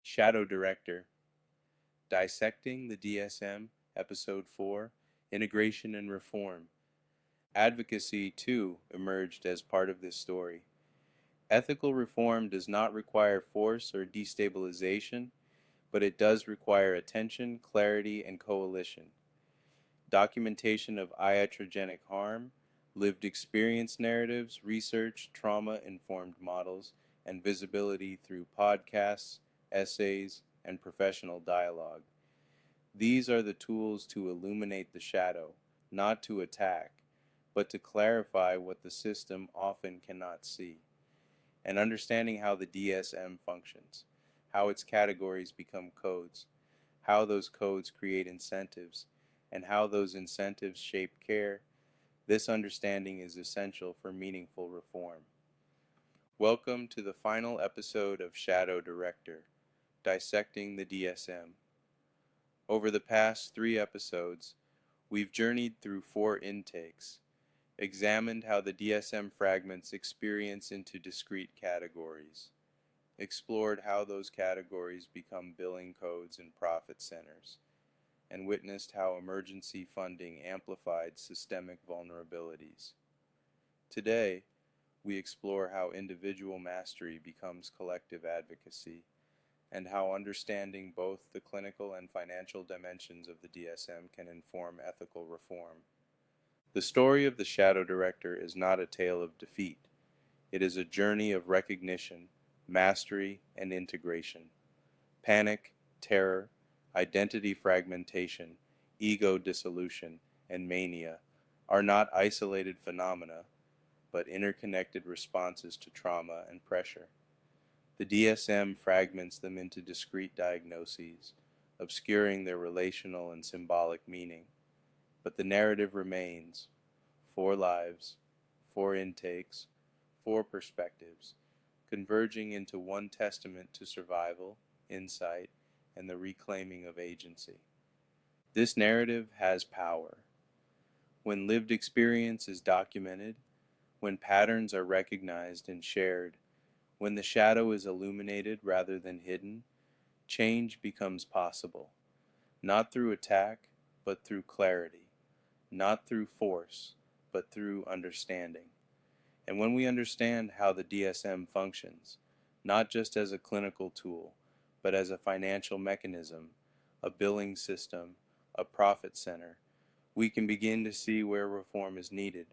Shadow Director, Dissecting the DSM, Episode 4, Integration and Reform. Advocacy, too, emerged as part of this story. Ethical reform does not require force or destabilization, but it does require attention, clarity, and coalition. Documentation of iatrogenic harm, lived experience narratives, research, trauma-informed models, and visibility through podcasts, essays, and professional dialogue. These are the tools to illuminate the shadow, not to attack, but to clarify what the system often cannot see, and understanding how the DSM functions, how its categories become codes, how those codes create incentives, and how those incentives shape care. This understanding is essential for meaningful reform. Welcome to the final episode of Shadow Director, Dissecting the DSM. Over the past 3 episodes, we've journeyed through 4 intakes, examined how the DSM fragments experience into discrete categories, explored how those categories become billing codes and profit centers, and witnessed how emergency funding amplified systemic vulnerabilities. Today, we explore how individual mastery becomes collective advocacy, and how understanding both the clinical and financial dimensions of the DSM can inform ethical reform. The story of the Shadow Director is not a tale of defeat. It is a journey of recognition, mastery, and integration. Panic, terror, identity fragmentation, ego dissolution, and mania are not isolated phenomena, but interconnected responses to trauma and pressure. The DSM fragments them into discrete diagnoses, obscuring their relational and symbolic meaning. But the narrative remains: 4 lives, 4 intakes, 4 perspectives, converging into one testament to survival, insight, and the reclaiming of agency. This narrative has power. When lived experience is documented, when patterns are recognized and shared, when the shadow is illuminated rather than hidden, change becomes possible, not through attack, but through clarity, not through force, but through understanding. And when we understand how the DSM functions, not just as a clinical tool, but as a financial mechanism, a billing system, a profit center, we can begin to see where reform is needed.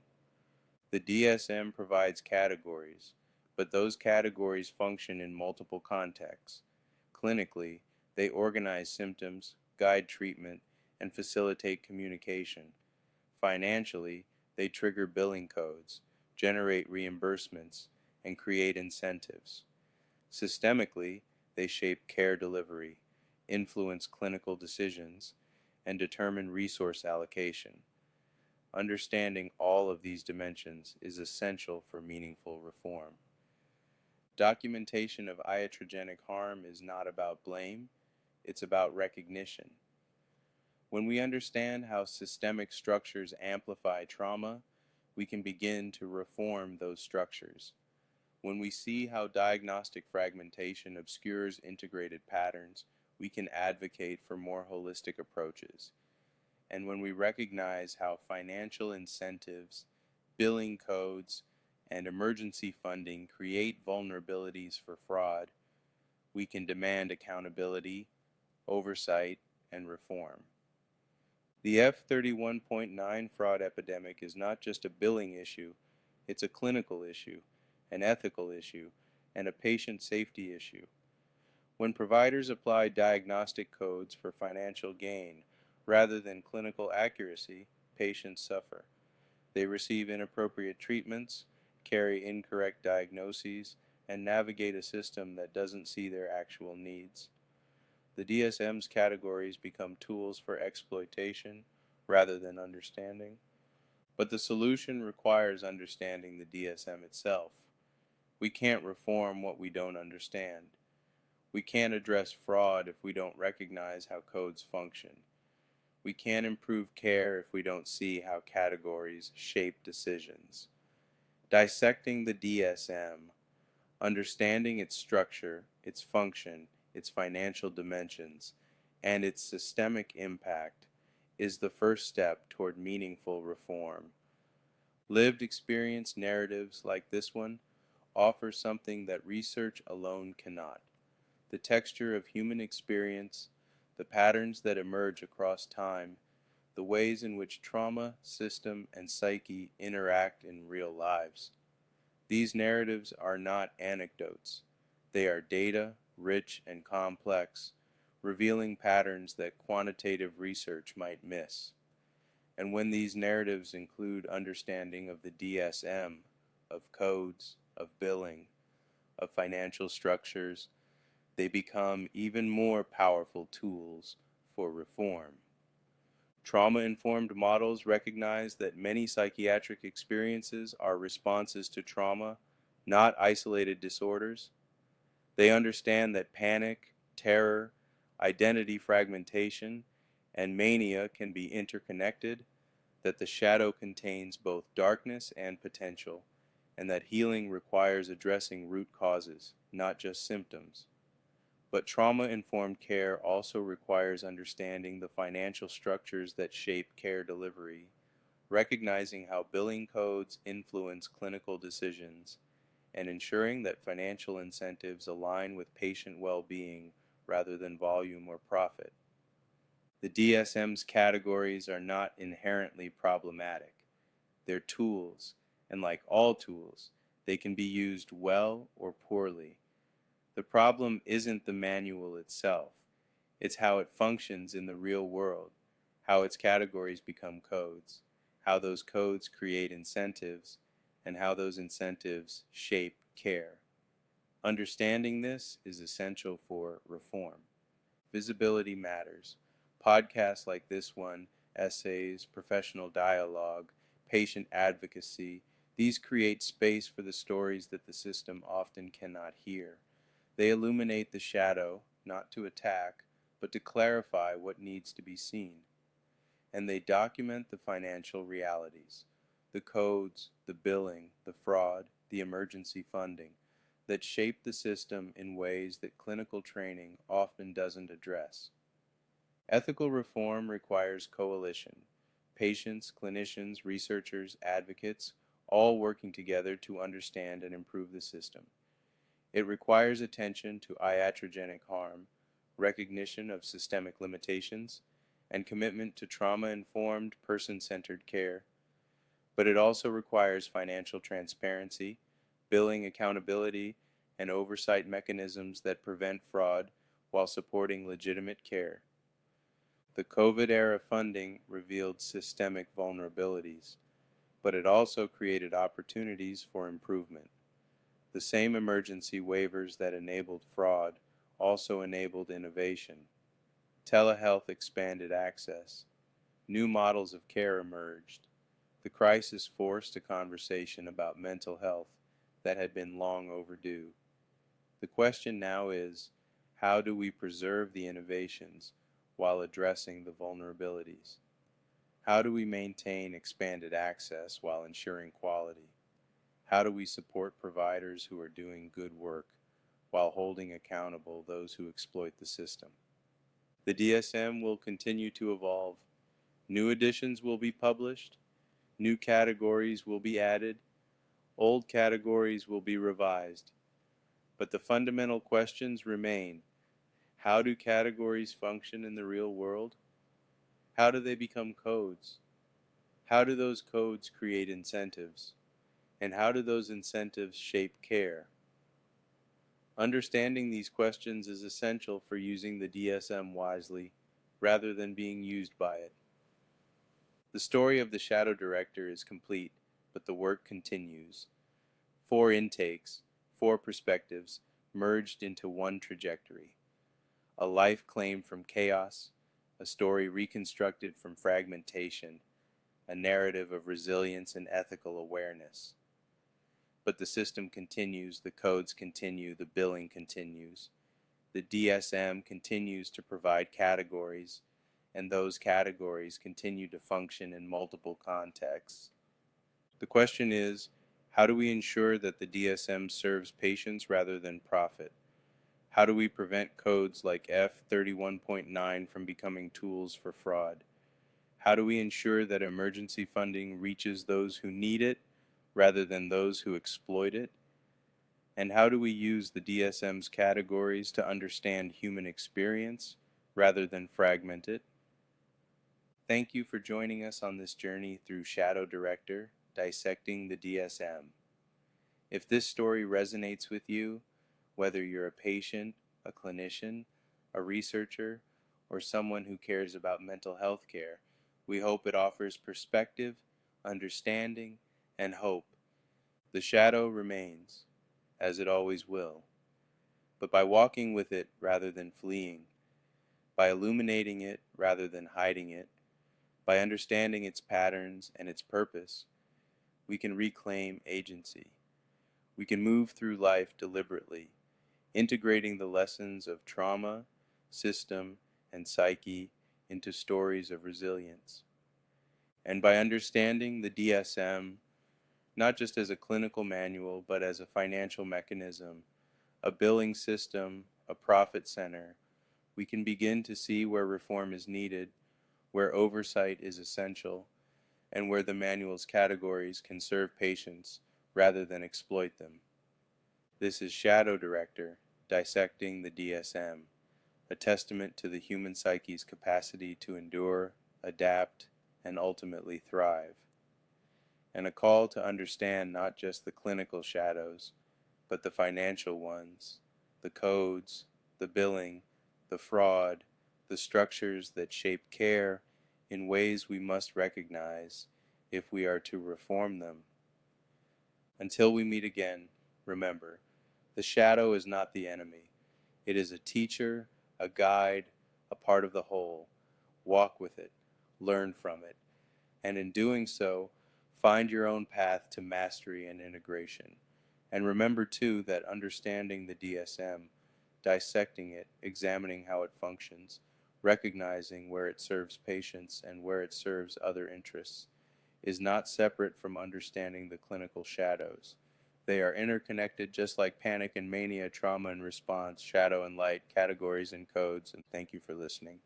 The DSM provides categories, but those categories function in multiple contexts. Clinically, they organize symptoms, guide treatment, and facilitate communication. Financially, they trigger billing codes, generate reimbursements, and create incentives. Systemically, they shape care delivery, influence clinical decisions, and determine resource allocation. Understanding all of these dimensions is essential for meaningful reform. Documentation of iatrogenic harm is not about blame, it's about recognition. When we understand how systemic structures amplify trauma, we can begin to reform those structures. When we see how diagnostic fragmentation obscures integrated patterns, we can advocate for more holistic approaches. And when we recognize how financial incentives, billing codes, and emergency funding create vulnerabilities for fraud, we can demand accountability, oversight, and reform. The F31.9 fraud epidemic is not just a billing issue, it's a clinical issue, an ethical issue, and a patient safety issue. When providers apply diagnostic codes for financial gain rather than clinical accuracy, patients suffer. They receive inappropriate treatments, carry incorrect diagnoses, and navigate a system that doesn't see their actual needs. The DSM's categories become tools for exploitation rather than understanding. But the solution requires understanding the DSM itself. We can't reform what we don't understand. We can't address fraud if we don't recognize how codes function. We can't improve care if we don't see how categories shape decisions. Dissecting the DSM, understanding its structure, its function, its financial dimensions, and its systemic impact is the first step toward meaningful reform. Lived experience narratives like this one offer something that research alone cannot: the texture of human experience, the patterns that emerge across time, the ways in which trauma, system, and psyche interact in real lives. These narratives are not anecdotes. They are data, rich and complex, revealing patterns that quantitative research might miss. And when these narratives include understanding of the DSM, of codes, of billing, of financial structures, they become even more powerful tools for reform. Trauma-informed models recognize that many psychiatric experiences are responses to trauma, not isolated disorders. They understand that panic, terror, identity fragmentation, and mania can be interconnected, that the shadow contains both darkness and potential, and that healing requires addressing root causes, not just symptoms. But trauma-informed care also requires understanding the financial structures that shape care delivery, recognizing how billing codes influence clinical decisions, and ensuring that financial incentives align with patient well-being rather than volume or profit. The DSM's categories are not inherently problematic. They're tools, and like all tools, they can be used well or poorly. The problem isn't the manual itself, it's how it functions in the real world, how its categories become codes, how those codes create incentives, and how those incentives shape care. Understanding this is essential for reform. Visibility matters. Podcasts like this one, essays, professional dialogue, patient advocacy, these create space for the stories that the system often cannot hear. They illuminate the shadow, not to attack, but to clarify what needs to be seen. And they document the financial realities, the codes, the billing, the fraud, the emergency funding, that shape the system in ways that clinical training often doesn't address. Ethical reform requires coalition: patients, clinicians, researchers, advocates, all working together to understand and improve the system. It requires attention to iatrogenic harm, recognition of systemic limitations, and commitment to trauma-informed, person-centered care. But it also requires financial transparency, billing accountability, and oversight mechanisms that prevent fraud while supporting legitimate care. The COVID-era funding revealed systemic vulnerabilities, but it also created opportunities for improvement. The same emergency waivers that enabled fraud also enabled innovation. Telehealth expanded access. New models of care emerged. The crisis forced a conversation about mental health that had been long overdue. The question now is, how do we preserve the innovations while addressing the vulnerabilities? How do we maintain expanded access while ensuring quality? How do we support providers who are doing good work while holding accountable those who exploit the system? The DSM will continue to evolve. New editions will be published. New categories will be added. Old categories will be revised. But the fundamental questions remain. How do categories function in the real world? How do they become codes? How do those codes create incentives? And how do those incentives shape care? Understanding these questions is essential for using the DSM wisely, rather than being used by it. The story of the Shadow Director is complete, but the work continues. 4 intakes, 4 perspectives, merged into one trajectory. A life claimed from chaos, a story reconstructed from fragmentation, a narrative of resilience and ethical awareness. But the system continues, the codes continue, the billing continues. The DSM continues to provide categories, and those categories continue to function in multiple contexts. The question is, how do we ensure that the DSM serves patients rather than profit? How do we prevent codes like F31.9 from becoming tools for fraud? How do we ensure that emergency funding reaches those who need it rather than those who exploit it? And how do we use the DSM's categories to understand human experience rather than fragment it? Thank you for joining us on this journey through Shadow Director, Dissecting the DSM. If this story resonates with you, whether you're a patient, a clinician, a researcher, or someone who cares about mental health care, we hope it offers perspective, understanding, and hope. The shadow remains, as it always will, but by walking with it rather than fleeing, by illuminating it rather than hiding it, by understanding its patterns and its purpose, we can reclaim agency. We can move through life deliberately, integrating the lessons of trauma, system, and psyche into stories of resilience. And by understanding the DSM, not just as a clinical manual, but as a financial mechanism, a billing system, a profit center, we can begin to see where reform is needed, where oversight is essential, and where the manual's categories can serve patients rather than exploit them. This is Shadow Director, Dissecting the DSM, a testament to the human psyche's capacity to endure, adapt, and ultimately thrive, and a call to understand not just the clinical shadows, but the financial ones, the codes, the billing, the fraud, the structures that shape care in ways we must recognize if we are to reform them. Until we meet again, remember, the shadow is not the enemy. It is a teacher, a guide, a part of the whole. Walk with it, learn from it, and in doing so, find your own path to mastery and integration. And remember too that understanding the DSM, dissecting it, examining how it functions, recognizing where it serves patients and where it serves other interests, is not separate from understanding the clinical shadows. They are interconnected just like panic and mania, trauma and response, shadow and light, categories and codes, and thank you for listening.